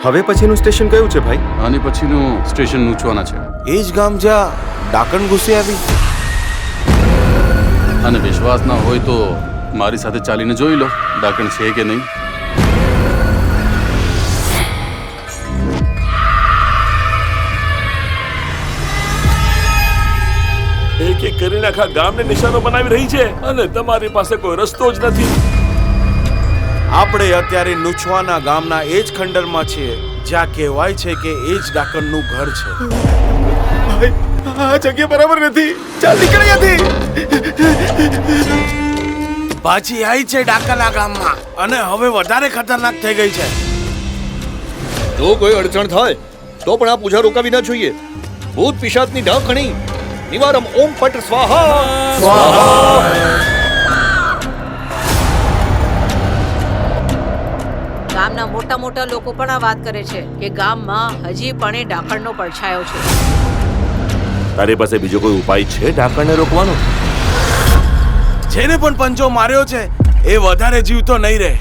હવે પછીનું સ્ટેશન કયું છે ભાઈ? આની પછીનું સ્ટેશન ઊંચવાના છે. એ જ ગામ જ્યાં ડાકણ ઘૂસી આવી. અને વિશ્વાસ ના હોય તો મારી સાથે ચાલીને જોઈ લો ડાકણ છે કે નહીં. એક એક કરીને આખા ગામને નિશાનો બનાવી રહી છે અને તમારી પાસે કોઈ રસ્તો જ નથી. આપણે અત્યારે નુછવાના ગામના એ જ ખંડરમાં છીએ જ્યાં કહેવાય છે કે એ જ ડાકણનું ઘર છે. ભાઈ આ જગ્યા બરાબર નથી. ચાલ નીકળ અહીંયાથી. પાછી આવી છે ડાકણના ગામમાં અને હવે વધારે ખતરનાક થઈ ગઈ છે. જો કોઈ અડચણ થાય તો પણ આ પૂજા રોકાવી ના જોઈએ. ભૂત પિશાચની ઢાંકણી નિવારમ ઓમ પટ સ્વાહા. ગામના મોટા મોટા લોકો પણ આ વાત કરે છે કે ગામમાં હજી પણ એ ડાકણનો પડછાયો છે. તારી પાસે બીજો કોઈ ઉપાય છે ડાકણને રોકવાનો? જેને પણ પંજો માર્યો છે એ વધારે જીવતો નહીં રહે.